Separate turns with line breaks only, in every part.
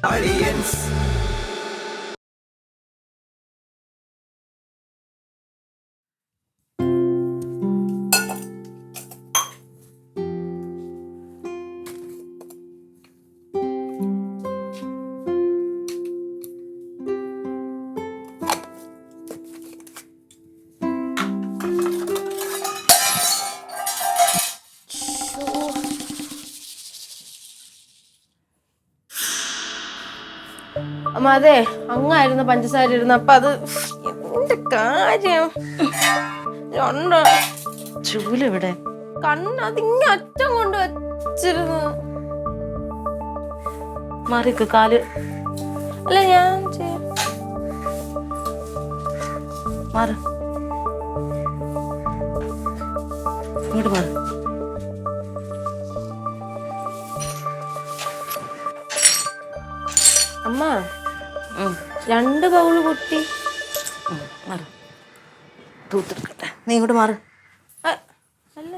Audience.
അതെ അങ്ങായിരുന്നു പഞ്ചസാര ഇരുന്ന് അപ്പൊ അത് എന്റെ കാര്യം
ചൂലെവിടെ
കണ്ണ് അതിങ്ങ അറ്റം കൊണ്ട് വെച്ചിരുന്നു
മാറിക്ക് കാല്
അല്ല ഞാൻ
മാറ് ഇങ്ങോട്ട് മാറ്
അമ്മ 2 ബൗള് പൊട്ടി
മാറ് തൂത്തെടുക്കട്ടെ നീ ഇങ്ങോട്ട് മാറ്
അല്ല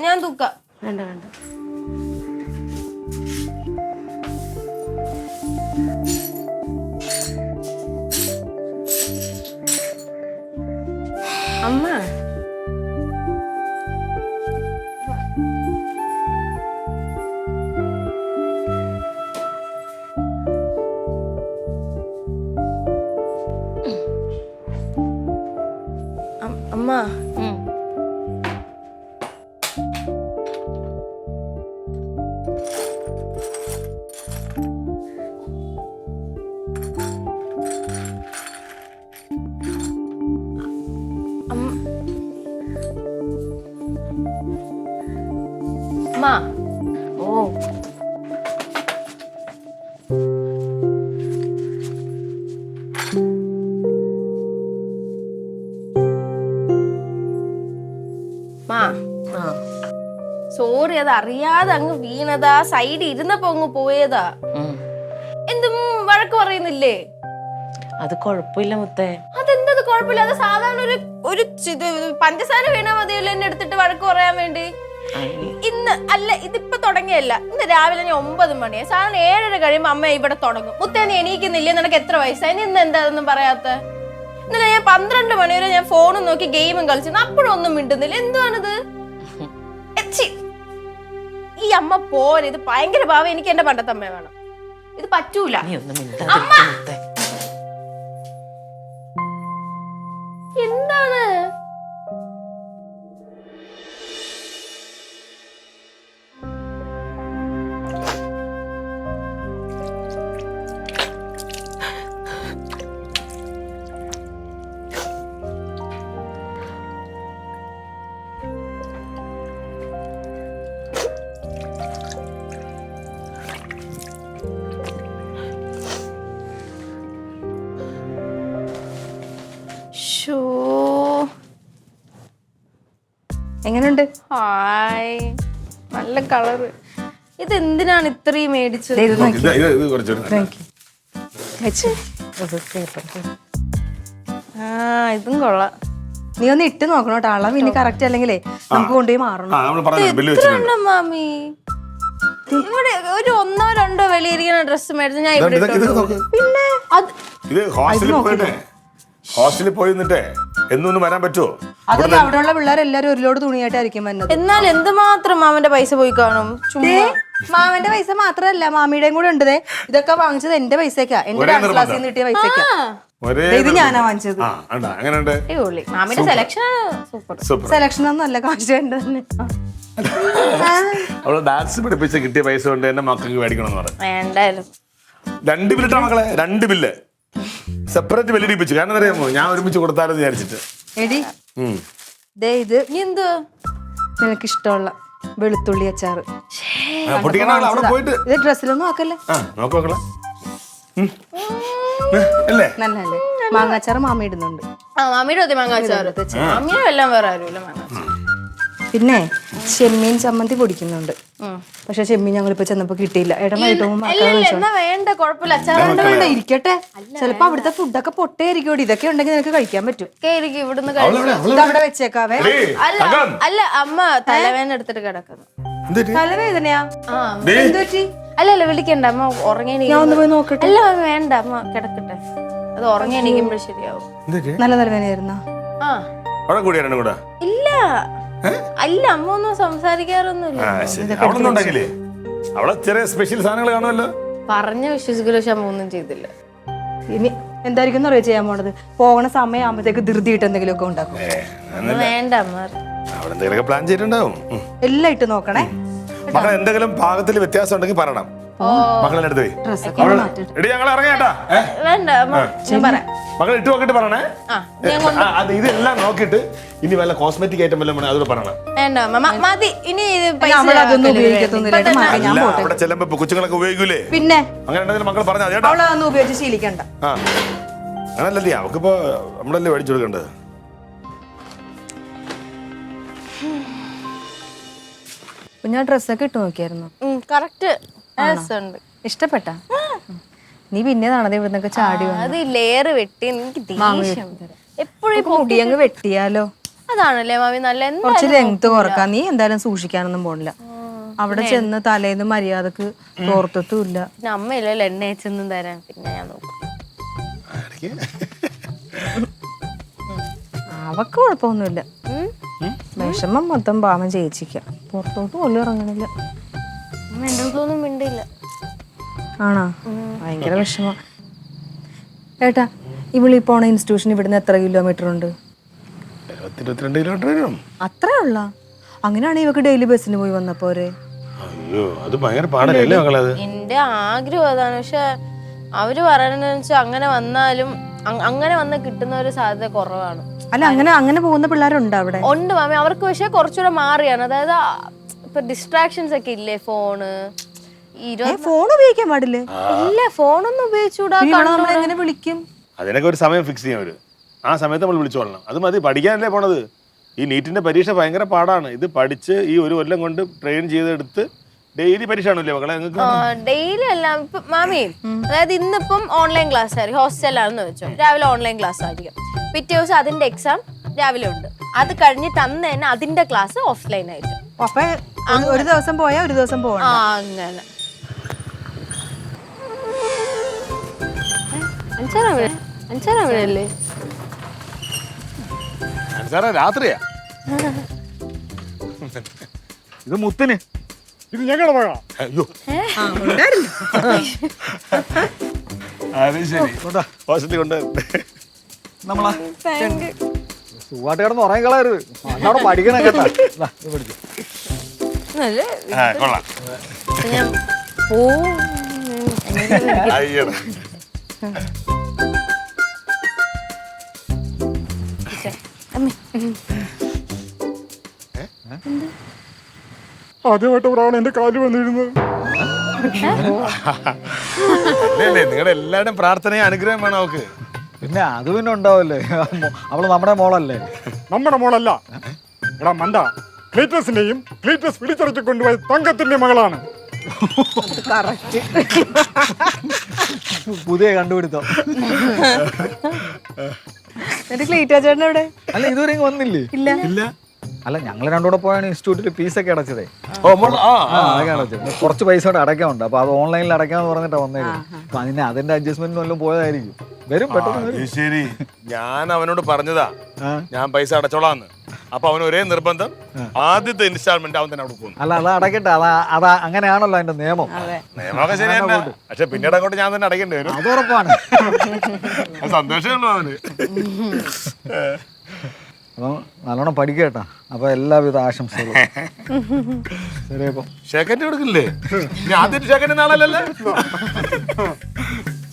ഞാൻ തൂക്കാം
വേണ്ട വേണ്ട
അമ്മ അമ്മ അമ്മ
ഓ
സോറി അത് അറിയാതെ അങ്ങ് വീണതാ സൈഡിൽ ഇരുന്നപ്പോ അങ്ങ് പോയതാ എന്തും വഴക്ക് പറയുന്നില്ലേ
അത് കൊഴപ്പില്ല മുത്തേ
അതെന്തത് കുഴപ്പമില്ല അത് സാധാരണ ഒരു പഞ്ചസാര വീണാ മതിയല്ലോ എന്നെ എടുത്തിട്ട് വഴക്ക് പറയാൻ വേണ്ടി ഇന്ന് അല്ല ഇതിപ്പോ തുടങ്ങിയല്ല ഇന്ന് രാവിലെ ഞാൻ 9 മണിയായി സാധാരണ 7:30 കഴിയുമ്പോ അമ്മ ഇവിടെ തുടങ്ങും മുത്തേ നീ എണീക്കുന്നില്ലേ നിനക്ക് എത്ര വയസ്സായി ഇന്ന് എന്താ അതൊന്നും പറയാത്ത ഇന്നലെ ഞാൻ 12 മണി വരെ ഞാൻ ഫോണും നോക്കി ഗെയിമും കളിച്ചിരുന്നു അപ്പോഴും ഒന്നും മിണ്ടുന്നില്ല എന്തുവാണിത് ഈ അമ്മ പോരെ ഇത് ഭയങ്കര ഭാവം എനിക്ക് എന്റെ പണ്ടത്തെ അമ്മ വേണം ഇത് പറ്റൂല എന്താണ്
എങ്ങനെയുണ്ട്?
ഹായ് നല്ല കളറ് ഇത് എന്തിനാണ് ഇത്രയും മേടിച്ചത് ഇതും കൊള്ളാം
നീ ഒന്ന് ഇട്ട് നോക്കണം കേട്ടോ അളവ് ഇനി കറക്റ്റ് അല്ലെങ്കിലേ നമുക്ക് കൊണ്ടുപോയി മാറണം
മാമി ഇവിടെ ഒരു 1-2 വെളിയിരിക്കുന്ന ഡ്രസ് മേടിച്ച് ഞാൻ ഇവിടെ പിന്നെ
ഹോസ്റ്റലിൽ പോയി നിന്നിട്ടേ എന്നൊന്നും വരാൻ പറ്റുമോ
അതല്ല അവിടെയുള്ള പിള്ളേരെല്ലാരും ഒരു ലോഡ് തുണിയായിട്ടായിരിക്കും വന്നത്
എന്നാൽ എന്തുമാത്രം മാമന്റെ പൈസ പോയി കാണും
മാമന്റെ പൈസ മാത്രല്ല മാമിയുടെയും കൂടെ ഉണ്ട് ഇതൊക്കെ വാങ്ങിച്ചത് എന്റെ പൈസക്കാ എന്റെ ഡാൻസ് ക്ലാസ്സിൽ നിന്ന് കിട്ടിയ പൈസക്കാ ഇത് ഞാനാ വാങ്ങിച്ചത്
മാമിന്റെ സെലക്ഷൻ സൂപ്പർ
സെലക്ഷൻ ഒന്നും അല്ല കാശ് വേണ്ട തന്നെ
അവള് ഡാൻസ് പഠിപ്പിച്ച കിട്ടിയ പൈസ കൊണ്ട് എന്നെ മക്കൾക്ക് മേടിക്കണം
വേണ്ടായിരുന്നു
2 ബില്ലിട്ടാ മക്കളെ 2 ബില്ല് സെപ്പറേറ്റ് ബില്ല് ഇടിപ്പിച്ചു കാരണം അറിയാമോ ഞാൻ ഒരുമിച്ച് കൊടുത്താലും വിചാരിച്ചിട്ട്
എടി ഇത്
എന്ത്
നിനക്ക് ഇഷ്ടമുള്ള വെളുത്തുള്ളി അച്ചാറ്
പോയിട്ട്
ഇത് ഡ്രസ്സിലൊന്നും ആക്കല്ലേ
നോക്കോക്കളെ
നല്ലല്ലേ മാങ്ങാച്ചാറ് മാമ ഇടുന്നുണ്ട്
മാമിയുടെ മാങ്ങാച്ചാറ് മാമിയുടെ എല്ലാം വേറെ ആരുമില്ല മാങ്ങാച്ചാറ്
പിന്നെ ചെമ്മീൻ ചമ്മന്തി പൊടിക്കുന്നുണ്ട് പക്ഷെ ചെമ്മീൻ ഞങ്ങളിപ്പോ ചെന്നപ്പോ കിട്ടിയില്ല
വേണ്ട
ഇരിക്കട്ടെ ചിലപ്പോ അവിടുത്തെ ഫുഡൊക്കെ പൊട്ടേയിരിക്കും ഇതൊക്കെ ഉണ്ടെങ്കിൽ നിനക്ക് കഴിക്കാൻ പറ്റും
ഇവിടുന്ന്
അവിടെ വെച്ചേക്കാവേ
അല്ല അമ്മ തലവേദന എടുത്തിട്ട് കിടക്കുന്നു
തലവേദനയാ എന്തുപറ്റി
അല്ല വിളിക്കണ്ട, അമ്മ ഉറങ്ങി
ഞാൻ ഒന്ന് പോയി നോക്കട്ടെ.
അല്ല വേണ്ട, അമ്മ കിടക്കട്ടെ. അത് ഉറങ്ങി എണീക്കുമ്പോൾ ശരിയാവും.
നല്ല തലവേദനയായിരുന്ന?
ആ
അവിടെ കൂടിയാ രണ്ടും കൂടെ?
ഇല്ല അല്ല, അമ്മ ഒന്നും സംസാരിക്കാറൊന്നുമില്ല.
അവിടെ ഉണ്ടെങ്കിലേ അവിടെ ചെറിയ സ്പെഷ്യൽ സാധനങ്ങൾ കാണുമല്ലോ.
പറഞ്ഞ വിശ്വസിക്കലോ, പക്ഷെ അമ്മ ഒന്നും ചെയ്തില്ല.
ഇനി എന്തായിരിക്കും അറിയാം ചെയ്യാൻ പോണത്? പോകണ സമയം ആകുമ്പോഴത്തേക്ക് ധൃതിയിട്ട് എന്തെങ്കിലുമൊക്കെ ഉണ്ടാക്കും.
വേണ്ട അമ്മ,
അവിടെ എന്തെങ്കിലുമൊക്കെ പ്ലാൻ ചെയ്തിട്ടുണ്ടാവും.
എല്ലാം ഇട്ട് നോക്കണേ.
മക്കളെ എന്തെങ്കിലും പാകത്തിൽ വ്യത്യാസം ഉണ്ടെങ്കിൽ പറയണം. മക്കളെ അടുത്ത് എടി ഞങ്ങൾ ഇറങ്ങേട്ടാ.
വേണ്ട അമ്മ, ഞാൻ പറയാം.
മക്കളെ ഇട്ട് നോക്കിട്ട് പറയണേ.
ആ ഞാൻ കൊണ്ട്
അത് ഇതെല്ലാം നോക്കിയിട്ട് ഇനി വല്ല കോസ്മെറ്റിക് ഐറ്റം വല്ലതും അതോട് പറയണം.
വേണ്ട അമ്മ, മതി. ഇനി ഇത് പൈസ
നമ്മളതൊന്നും ഉപയോഗിക്കത്തൊന്നുമില്ല. ഞാൻ
അല്ല,
പോട്ടെ.
അവിടെ ചെല്ലുമ്പോ കൊച്ചുങ്ങളൊക്കെ ഉപയോഗിക്കൂലേ?
പിന്നെ
അങ്ങനെ ഉണ്ടെങ്കിൽ മക്കൾ പറഞ്ഞാ ചേട്ടാ.
അവളതൊന്നും ഉപയോഗിച്ച് ശീലിക്കണ്ട.
ആ അങ്ങനല്ലേ, അവക്കിപ്പോ നമ്മളല്ലേ മേടിച്ചു കൊടുക്കേണ്ടത്.
ഞാൻ ഡ്രസ്സൊക്കെ ഇട്ട് നോക്കിയായിരുന്നു.
കറക്റ്റ് ഉണ്ട്.
ഇഷ്ടപ്പെട്ട? നീ പിന്നെ നടന്നേ ഇവിടുന്നൊക്കെ ചാടി
അത് ലെയർ വെട്ടി എനിക്ക് ദേഷ്യം. എപ്പോഴും
മുടി അങ്ങ് വെട്ടിയാലോ?
അതാണല്ലേ മാമി നല്ല.
കുറച്ച് ലെങ്ത് കുറക്കാൻ. നീ എന്തായാലും സൂക്ഷിക്കാനൊന്നും പോണില്ല. അവിടെ ചെന്ന് തലേന്ന് മര്യാദക്ക് തോർത്തത്തുമില്ല.
പിന്നെ അമ്മയില്ലല്ലോ എണ്ണ അയച്ചൊന്നും തരാൻ. പിന്നെ ഞാൻ നോക്കും.
അവക്ക് കുഴപ്പമൊന്നുമില്ല. വിഷമം മൊത്തം പാവം ചേച്ചിക്ക. പുറത്തോട്ട് പോലും ഇറങ്ങണില്ല.
അമ്മ എന്റെ വീട്ടിലൊന്നും മിണ്ടില്ല.
ആണോ? ഭയങ്കര വിഷമം. ഏട്ടാ, ഇവളീ പോണ ഇൻസ്റ്റിറ്റ്യൂഷൻ ഇവിടുന്ന് എത്ര കിലോമീറ്റർ ഉണ്ട്?
22 കിലോമീറ്റർ വരും.
അത്രേ ഉള്ള? അങ്ങനെയാണെങ്കിൽ ഇവക്ക് ഡെയിലി ബസ്സിന് പോയി വന്നപ്പോരെ?
അയ്യോ, അത് ഭയങ്കര പാടല്ലേ മക്കളത്.
എന്റെ ആഗ്രഹം അതാണ്. പക്ഷെ അവര് പറയണെന്ന് വെച്ചാൽ അങ്ങനെ വന്നാലും അങ്ങനെ വന്ന് കിട്ടുന്ന ഒരു സാധ്യത കുറവാണ്.
അല്ല, അങ്ങനെ പോകുന്ന പിള്ളേരുണ്ട് അവിടെ?
ഉണ്ട് മാമി. അവർക്ക് പക്ഷെ കുറച്ചുകൂടെ മാറിയാണ്. അതായത് ഇപ്പൊ ഡിസ്ട്രാക്ഷൻസ് ഒക്കെ ഇല്ലേ, ഫോണ്.
ഫോൺ ഉപയോഗിക്കാൻ പാടില്ലേ?
ഇല്ല, ഫോണൊന്നും ഉപയോഗിച്ചൂടാ.
എങ്ങനെ വിളിക്കും?
അതിനൊക്കെ ഒരു സമയം ഫിക്സ് ചെയ്യാൻ അവര്. ആ സമയത്ത് നമ്മൾ വിളിച്ചോളണം. അത് മതി. പഠിക്കാനല്ലേ പോണത്. ഈ നീറ്റിന്റെ പരീക്ഷ ഭയങ്കര പാടാണ്. ഇത് പഠിച്ച് ഈ ഒരു കൊല്ലം കൊണ്ട് ട്രെയിൻ ചെയ്തെടുത്ത് ഡെയിലി പരീക്ഷ ആണല്ലേ മക്കളെ നിങ്ങൾക്ക്?
ഡെയിലി അല്ല മാമി. അതായത് ഇന്നിപ്പം ഓൺലൈൻ ക്ലാസ് ആയിരിക്കും, ഹോസ്റ്റലാണെന്ന് വെച്ചോ. രാവിലെ ഓൺലൈൻ ക്ലാസ് ആയിരിക്കും. പിറ്റേ ദിവസം അതിന്റെ എക്സാം രാവിലെ ഉണ്ട്. അത് കഴിഞ്ഞിട്ട് അന്ന് തന്നെ അതിന്റെ ക്ലാസ് ഓഫ്ലൈൻ ആയിട്ട്.
അപ്പൊ ഒരു ദിവസം പോയാ ഒരു ദിവസം പോകണം.
അങ്ങനെ അഞ്ചാറാമല്ലേ?
രാത്രിയാ
ഇത് മുത്തിന്. ഇത് ഞങ്ങളുടെ മഴ.
അയ്യോ, അത് ശരി. ഹോസ്റ്റലിൽ കൊണ്ട്
നമ്മളാ സുഖമായിട്ട് കിടന്ന് ഉറങ്ങി കളയരുത്. അവിടെ പഠിക്കണം കേട്ടാ. പഠിക്കും.
കൊള്ളാം.
ഞാൻ പോവും.
അയ്യടാ.
ആദ്യമായിട്ട് ഒരാൾ എന്റെ കാലിൽ വന്നിരുന്നത്.
നിങ്ങളുടെ എല്ലാവരുടെയും പ്രാർത്ഥനയും അനുഗ്രഹം വേണം അവക്ക്.
പിന്നെ അത് പിന്നെ ഉണ്ടാവല്ലേ. അവള് നമ്മുടെ മോളല്ലേ? നമ്മുടെ മോളല്ല. എടാ മണ്ട, ക്ലീറ്റസിന്റെയും ക്ലീറ്റസ് പിടിച്ചെടുത്ത് കൊണ്ടുപോയ തങ്കത്തിന്റെ മകളാണ്. പുതിയ കണ്ടുപിടുത്തം.
ചേട്ടൻ എവിടെ?
അല്ല, ഇതുവരെ വന്നില്ലേ?
ഇല്ല.
അല്ല, ഞങ്ങൾ രണ്ടുകൂടെ പോയാണ് ഇൻസ്റ്റിറ്റ്യൂട്ടിൽ ഫീസൊക്കെ അടച്ചതേ. അതൊക്കെ അടച്ചത്. കുറച്ച് പൈസ കൊണ്ട് അടയ്ക്കാനുണ്ട്. അപ്പൊ അത് ഓൺലൈനിൽ അടയ്ക്കാന്ന് പറഞ്ഞിട്ടാ വന്നേക്കും. അപ്പൊ അതിന്റെ അഡ്ജസ്റ്റ്മെന്റ് വല്ലതും പോയതായിരിക്കും. വരും പെട്ടെന്ന്.
ശരി, ഞാൻ അവനോട് പറഞ്ഞതാ ഞാൻ പൈസ അടച്ചോളാന്ന്. അപ്പൊ അവന് ഒരേ നിർബന്ധം, ആദ്യത്തെ ഇൻസ്റ്റാൾമെന്റ് അവൻ തന്നെ അവിടെ പോകുന്നു.
അല്ല, അത് അടയ്ക്കട്ടെ. അതാ അങ്ങനെയാണല്ലോ അതിന്റെ നിയമം.
നിയമമൊക്കെ ശരി തന്നെ. പക്ഷെ പിന്നീട് അങ്ങോട്ട് ഞാൻ തന്നെ അടയ്ക്കേണ്ടി വരും.
അത് ഉറപ്പാണ്.
സന്തോഷമുള്ളൂ അവന്.
അപ്പം നല്ലോണം പഠിക്കട്ടാ. അപ്പൊ എല്ലാവിധ ആശംസകളും. ശരി, അപ്പൊ
ഷേക്കൻഡ് കൊടുക്കില്ലേ? ആദ്യത്തെ ഷേക്കൻഡ് നാളല്ലല്ലേ?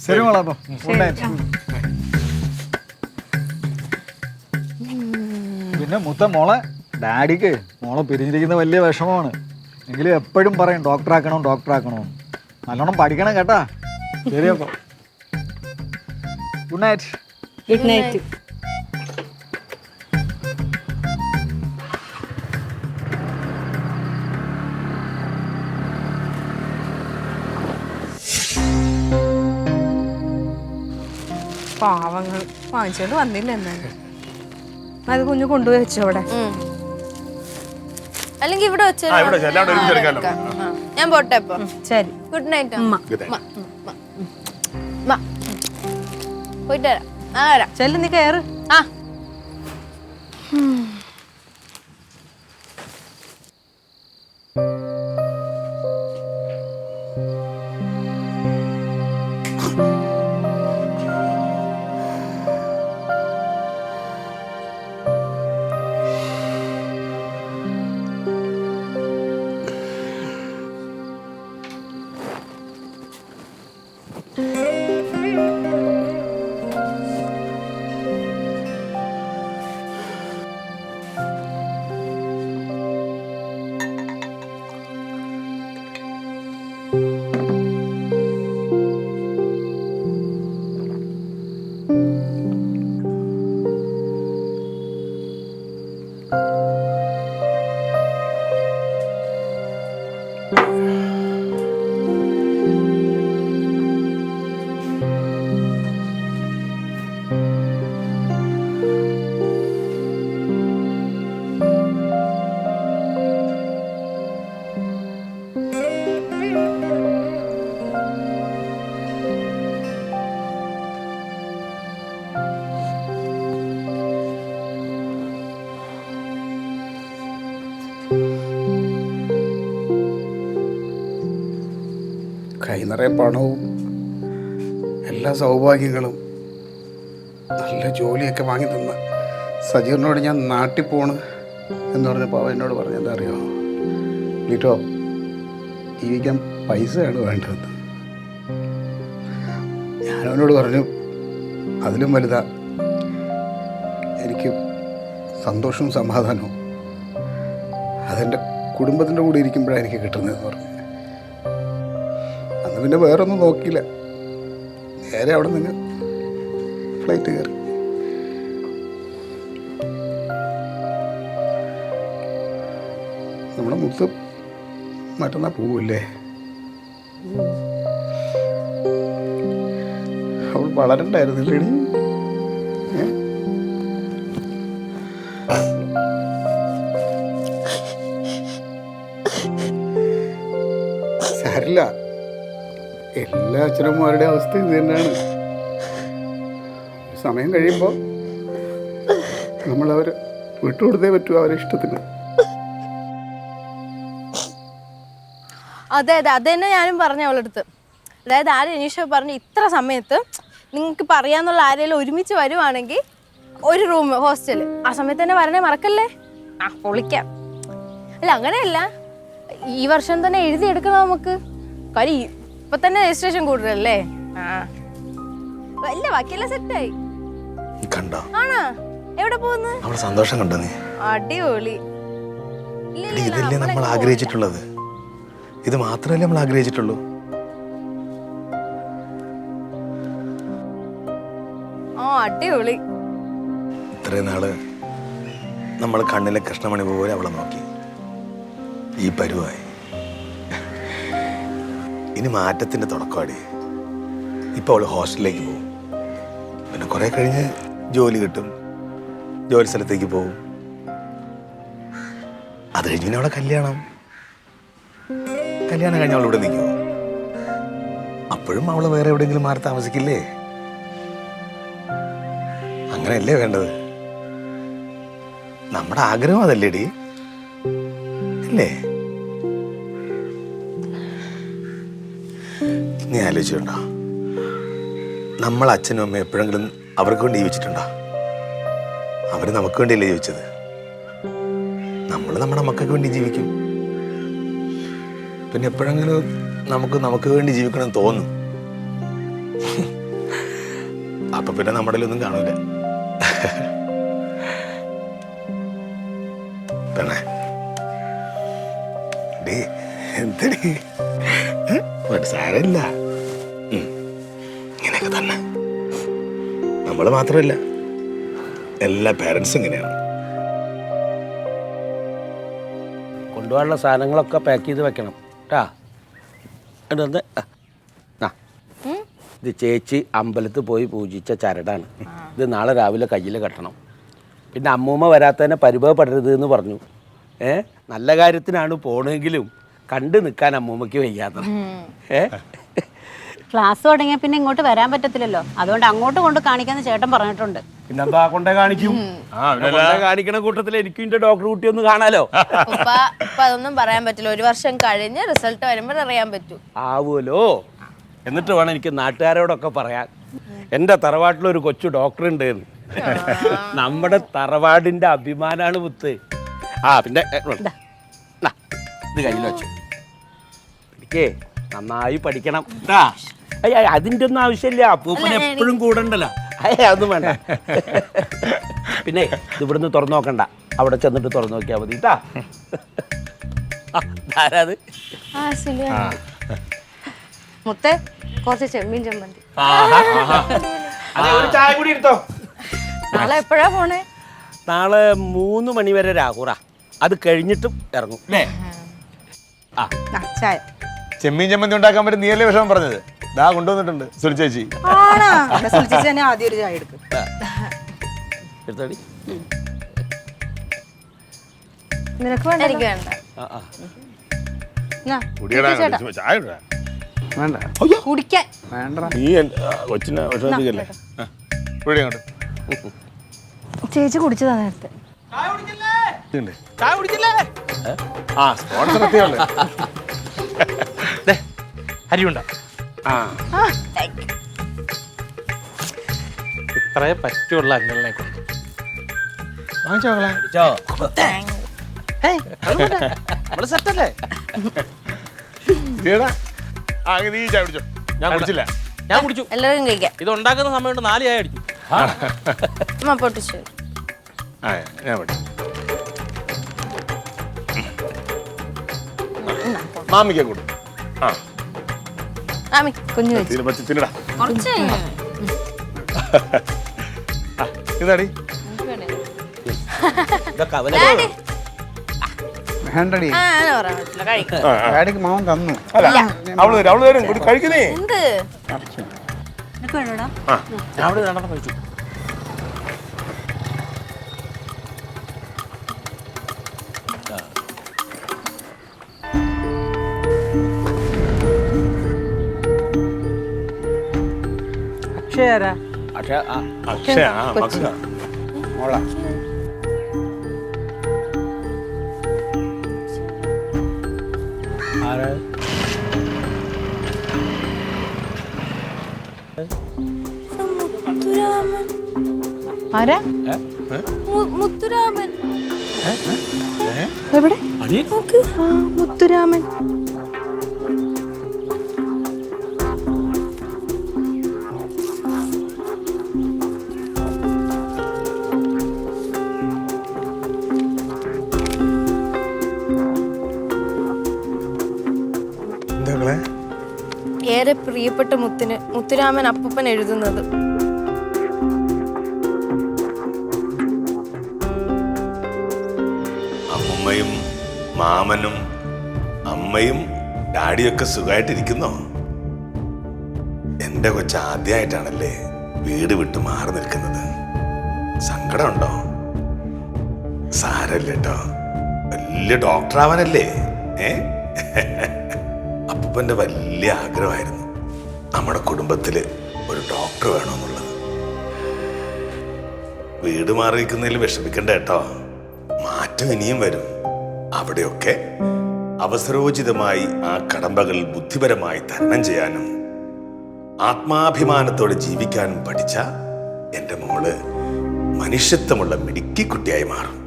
ശരി മോളെ. അപ്പൊ ഗുഡ് നൈറ്റ്. പിന്നെ മോളെ ഡാഡിക്ക് മോളെ പിരിഞ്ഞിരിക്കുന്ന വലിയ വിഷമമാണ്. എങ്കിലും എപ്പോഴും പറയും ഡോക്ടറാക്കണോ. നല്ലോണം പഠിക്കണം കേട്ടാ. ശരി, അപ്പൊ ഗുഡ് നൈറ്റ്.
Good night. പാവങ്ങൾ വാങ്ങിച്ചോണ്ട് വന്നില്ല. എന്നാലും അത് കുഞ്ഞു കൊണ്ടുപോയി വെച്ചോ അവിടെ.
അല്ലെങ്കിൽ ഇവിടെ വെച്ച്
എല്ലാവരും ഒരുമിച്ച് എടുക്കാമല്ലോ.
ഞാൻ പോട്ടെ ഇപ്പൊ.
ശരി.
Good night.
Good night.
പോയിട്ട് വരാം. ആ വരാം.
ചെല്ലു, നീ കയറ്.
ആ
കൈ നിറയെ പണവും എല്ലാ സൗഭാഗ്യങ്ങളും നല്ല ജോലിയൊക്കെ വാങ്ങി തന്ന സജീറിനോട് ഞാൻ നാട്ടിൽ പോണ് എന്ന് പറഞ്ഞപ്പോൾ അവൻ എന്നോട് പറഞ്ഞത് അറിയോ, ലീറ്റോ ജീവിക്കാൻ പൈസയാണ് വേണ്ടത്. ഞാനവനോട് പറഞ്ഞു അതിലും വലുതാ എനിക്ക് സന്തോഷവും സമാധാനവും അതെൻ്റെ കുടുംബത്തിൻ്റെ കൂടെ ഇരിക്കുമ്പോഴാണ് എനിക്ക് കിട്ടുന്നതെന്ന് പറഞ്ഞു. അന്ന് പിന്നെ വേറൊന്നും നോക്കിയില്ല, നേരെ അവിടെ നിന്ന് ഫ്ലൈറ്റ് കയറി. നമ്മുടെ മുത്ത് മറ്റന്നാൾ പോവില്ലേ? അവൾ വളരണ്ടായിരുന്നില്ലേടി? സാരില്ല, എല്ലാ അച്ഛനമ്മമാരുടെ അവസ്ഥ ഇത് തന്നെയാണ്. സമയം കഴിയുമ്പോൾ നമ്മളവരെ വിട്ടുകൊടുത്തേ പറ്റൂ അവരെ ഇഷ്ടത്തിന്.
അതെ അതെ, അത് തന്നെ ഞാനും പറഞ്ഞു അവളടുത്ത്. അതായത് ആ രനീഷ പറഞ്ഞു ഇത്ര സമയത്ത് നിങ്ങൾക്ക് പറയാന്നുള്ള ആരെങ്കിലും ഒരുമിച്ച് വരുവാണെങ്കിൽ ഒരു റൂം ഹോസ്റ്റല് ആ സമയത്ത് തന്നെ വരണേ മറക്കല്ലേ. ആ പൊളിക്കാം. അല്ല അങ്ങനെയല്ല, ഈ വർഷം തന്നെ എഴുതിയെടുക്കണം നമുക്ക്. കാര്യം ഇപ്പൊ തന്നെ രജിസ്ട്രേഷൻ കൂടുതലല്ലേ. ആ അല്ല ബാക്കിയെല്ലാം സെറ്റായി.
കണ്ടോ?
ആണോ? എവിടെ പോകുന്നു?
അവളെ സന്തോഷം കണ്ടോ നീ?
അടിപൊളി.
ഇതല്ലേ നമ്മൾ ആഗ്രഹിച്ചിട്ടുള്ളത്. ഇത് മാത്രമല്ലേ നമ്മൾ ആഗ്രഹിച്ചിട്ടുള്ളൂ.
അടിപൊളി.
ഇത്രയും നാള് നമ്മൾ കണ്ണിലെ കൃഷ്ണമണി പോലെ അവളെ നോക്കി, ഈ പരുവായി. ഇനി മാറ്റത്തിന്റെ തുടക്കമാടി. ഇപ്പൊ അവള് ഹോസ്റ്റലിലേക്ക് പോകും, പിന്നെ കുറെ കഴിഞ്ഞ് ജോലി കിട്ടും, ജോലി സ്ഥലത്തേക്ക് പോകും. അത് കഴിഞ്ഞ് പിന്നെ അവളെ കല്യാണം കഴിഞ്ഞ് അവൾ ഇവിടെ നിൽക്കുമോ? അപ്പോഴും അവള് വേറെ എവിടെയെങ്കിലും മാറി താമസിക്കില്ലേ? അങ്ങനെയല്ലേ വേണ്ടത്. നമ്മുടെ ആഗ്രഹം അതല്ലേടി, അല്ലേ? നീ ആലോചിച്ചിട്ടുണ്ടോ, നമ്മൾ അച്ഛനും അമ്മയും എപ്പോഴെങ്കിലും അവർക്ക് വേണ്ടി ജീവിച്ചിട്ടുണ്ടോ? അവർ നമുക്ക് വേണ്ടിയല്ലേ ജീവിച്ചത്. നമ്മൾ നമ്മുടെ മക്കൾക്ക് വേണ്ടി ജീവിക്കും. പിന്നെ എപ്പോഴെങ്കിലും നമുക്ക് വേണ്ടി ജീവിക്കണം തോന്നും. അപ്പൊ പിന്നെ നമ്മുടെ ഒന്നും കാണൂല. പെണ്ണേ എന്തടി സാരമില്ല, ഇങ്ങനെയൊക്കെ തന്നെ. നമ്മൾ മാത്രമല്ല, എല്ലാ പേരൻസും ഇങ്ങനെയാണ്.
കൊണ്ടുപോകാനുള്ള സാധനങ്ങളൊക്കെ പാക്ക് ചെയ്ത് വെക്കണം കേട്ടാ. എന്നിട്ട് ഇത് ചേച്ചി അമ്പലത്തിൽ പോയി പൂജിച്ച ചരടാണ്. ഇത് നാളെ രാവിലെ കയ്യിൽ കെട്ടണം. പിന്നെ അമ്മൂമ്മ വരാത്തതിനെ പരിഭവപ്പെടരുത് എന്ന് പറഞ്ഞു. നല്ല കാര്യത്തിനാണ് പോണെങ്കിലും കണ്ടു നിൽക്കാൻ അമ്മൂമ്മയ്ക്ക് വയ്യാത്ത
ക്ലാസ് തുടങ്ങിയ പിന്നെ ഇങ്ങോട്ട് വരാൻ പറ്റത്തില്ലല്ലോ, അതുകൊണ്ട് അങ്ങോട്ട് കൊണ്ട് കാണിക്കാന്ന് ചേട്ടൻ പറഞ്ഞിട്ടുണ്ട്.
പിന്നെന്താ കൊണ്ടേ കാണിക്കും. കാണിക്കണ കൂട്ടത്തിൽ എനിക്കും എന്റെ ഡോക്ടർ കുട്ടി ഒന്ന് കാണാലോ.
ഉപ്പ അതൊന്നും പറയാൻ പറ്റില്ല, 1 വർഷം കഴിഞ്ഞ് റിസൾട്ട് വരുമ്പോൾ അറിയാൻ പറ്റൂ.
ആവുമല്ലോ. എന്നിട്ട് വേണം എനിക്ക് നാട്ടുകാരോടൊക്കെ പറയാൻ എൻ്റെ തറവാട്ടിലൊരു കൊച്ചു ഡോക്ടർ ഉണ്ട് എന്ന്. നമ്മുടെ തറവാടിന്റെ അഭിമാനാണ് മുത്ത്. ആ പിന്നെ ഇത് കയ്യിൽ വെച്ചു പഠിക്കേ, നന്നായി പഠിക്കണം. അതിൻ്റെ ഒന്നും ആവശ്യമില്ല, അപ്പൂപ്പൻ എപ്പോഴും കൂടെ ഉണ്ടല്ലോ. അതൊന്നും വേണ്ട. പിന്നെ ഇത് ഇവിടുന്ന് തുറന്നു നോക്കണ്ട, അവിടെ ചെന്നിട്ട് തുറന്നു നോക്കിയാൽ മതി കേട്ടാ. ആരാത്?
മുത്തേ കുറച്ച് ചെമ്മീൻ ചമ്മന്തി.
ഒരു ചായ കൂടി എടുത്തോ.
നാളെ എപ്പോഴാ പോണേ?
നാളെ 3 മണി വരെ രാഹുറ, അത് കഴിഞ്ഞിട്ടും ഇറങ്ങും അല്ലേ?
ആ ചായ.
ചെമ്മീൻ ചമ്മന്തി ഉണ്ടാക്കാൻ പറ്റും നീയല്ലേ വിഷമം പറഞ്ഞത്? ദാ കൊണ്ടുവന്നിട്ടുണ്ട് സുനി ചേച്ചി.
ആണോ? സുൽച്ചേച്ചി തന്നെ ആദ്യം ഒരു ചായ എടുക്കും.
എടുത്തോടി.
നിനക്ക് വേണ്ട?
എനിക്ക് വേണ്ട.
ചായ ഇടാ.
വേണ്ട
കുടിക്കാൻ
വേണ്ട.
നീ കൊച്ചിനെ വിഷമിപ്പിക്കല്ലേ. ഇവിടെ അങ്ങോട്ട്
ചേച്ചി കുടിച്ചതാ നേരത്തെ.
ആ സ്പോൺസർ എത്തിയുള്ളൂ.
അരിയുണ്ട ഇത്രേ പറ്റുള്ള അങ്ങളെ കൊണ്ട് സെറ്റല്ലേ?
നീ ചായ കുടിച്ചോ. ഞാൻ കുടിച്ചില്ല.
ഞാൻ കുടിച്ചു.
എല്ലാവരും കഴിക്കാം.
ഇത് ഉണ്ടാക്കുന്ന സമയം കൊണ്ട് 4 ചായ അടിച്ചു.
അമ്മ പൊട്ടിച്ചു.
ഞാൻ പഠിച്ചു. മാമിക്ക കൂടെ. ആ
ആമി
കുഞ്ഞു വെച്ചു.
തിന്നടാ.
കുറച്ച്
ഇതാടി
ഇതൊക്കെ അവനെ
വേണ്ടടി,
പറയാൻ പറ്റില്ല, കഴിക്കും.
ഡാഡിക്ക് മാമൻ തന്നു.
അല്ല അവള് വരും കൂടി കഴിക്കുന്നേ.
എന്ത്
നിനക്ക് വേണോടാ?
ഞാൻ അവിടെ രണ്ടെണ്ണം കഴിച്ചു.
അക്ഷയാരാ?
അക്ഷയ മക്ക
മോളാ.
ആരാ?
മുത്തുരാമൻ.
എവിടെ? നോക്ക്. ആ, മുത്തുരാമൻ.
ഏറെ പ്രിയപ്പെട്ട മുത്തിന് മുത്തുരാമൻ അപ്പൂപ്പൻ എഴുതുന്നത്.
അമ്മയും മാമനും അമ്മയും ഡാഡിയൊക്കെ സുഖമായിട്ടിരിക്കുന്നോ? എൻ്റെ കൊച്ച് ആദ്യമായിട്ടാണല്ലേ വീട് വിട്ട് മാറി നിൽക്കുന്നത്. സങ്കടമുണ്ടോ? സാരല്ല കേട്ടോ, വലിയ ഡോക്ടർ ആവാനല്ലേ. അപ്പൂപ്പൻ്റെ വലിയ ആഗ്രഹമായിരുന്നു നമ്മുടെ കുടുംബത്തിൽ ഒരു ഡോക്ടർ വേണമെന്നുള്ളത്. വീട് മാറി നിൽക്കുന്നതിൽ വിഷമിക്കണ്ട കേട്ടോ, മാറ്റം ഇനിയും വരും. അവിടെയൊക്കെ അവസരോചിതമായി ആ കടമ്പകൾ ബുദ്ധിപരമായി തരണം ചെയ്യാനും ആത്മാഭിമാനത്തോടെ ജീവിക്കാനും പഠിച്ച എൻ്റെ മോള് മനുഷ്യത്വമുള്ള മിടുക്കിക്കുട്ടിയായി മാറും.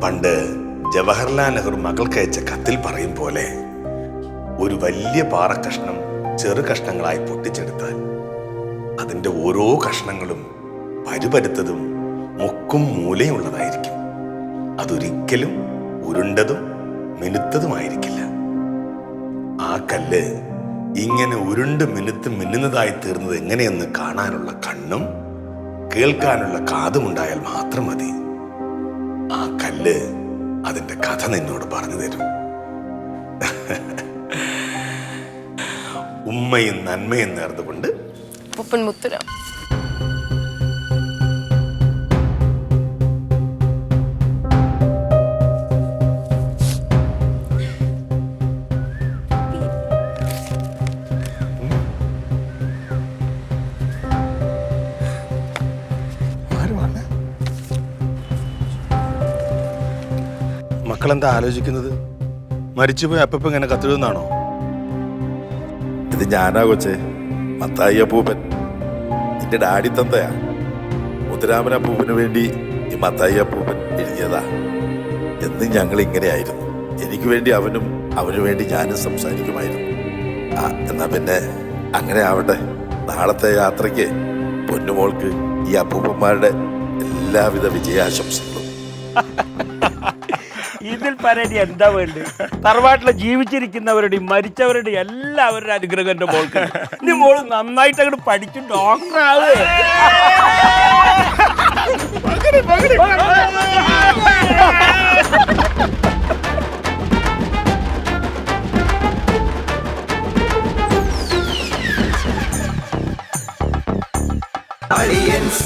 പണ്ട് ജവഹർലാൽ നെഹ്റു മകൾക്ക് അയച്ച കത്തിൽ പറയും പോലെ, ഒരു വലിയ പാറക്കഷ്ണം ചെറു കഷ്ണങ്ങളായി പൊട്ടിച്ചെടുത്താൽ അതിൻ്റെ ഓരോ കഷ്ണങ്ങളും പരുപരുത്തതും മുക്കും മൂലയും ഉള്ളതായിരിക്കും. അതൊരിക്കലും ഉരുണ്ടതും മിനുത്തതുമായിരിക്കില്ല. ആ കല്ല് ഇങ്ങനെ ഉരുണ്ട് മിന്നുന്നതായി തീർന്നത് എങ്ങനെയെന്ന് കാണാനുള്ള കണ്ണും കേൾക്കാനുള്ള കാതുമുണ്ടായാൽ മാത്രം മതി. ആ കല്ല് അതിന്റെ കഥ നിന്നോട് പറഞ്ഞു തരും. ഉമ്മയും നന്മയും നേർന്നുകൊണ്ട്
അപ്പൂപ്പൻ മുത്തുരാമൻ.
മക്കളെന്താ ആലോചിക്കുന്നത്? മരിച്ചുപോയി അപ്പം ഇങ്ങനെ കത്തിടുന്നാണോ?
ഇത് ഞാനാ കൊച്ചേ, മത്തായി അപ്പൂപ്പൻ. നിന്റെ ഡാഡി തന്തയാ. മുത്തുരാമൻ അപ്പൂപ്പന് വേണ്ടി ഈ മത്തായി അപ്പൂപ്പൻ എഴുതിയതാ. എന്നും ഞങ്ങൾ ഇങ്ങനെയായിരുന്നു. എനിക്ക് വേണ്ടി അവനും അവന് വേണ്ടി ഞാനും സംസാരിക്കുമായിരുന്നു. എന്നാ പിന്നെ അങ്ങനെ ആവട്ടെ. നാളത്തെ യാത്രയ്ക്ക് പൊന്നുമോൾക്ക് ഈ അപ്പൂപ്പന്മാരുടെ എല്ലാവിധ വിജയാശംസകളും.
ഇതിൽ പരടി എന്താ വേണ്ടത്? തറവാട്ടിലെ ജീവിച്ചിരിക്കുന്നവരുടെയും മരിച്ചവരുടെയും എല്ലാവരുടെ അനുഗ്രഹം എൻ്റെ മോൾക്ക്. ഇനി മോള് നന്നായിട്ട് അങ്ങോട്ട് പഠിച്ചു ഡോക്ടറാവ്.
Aliens.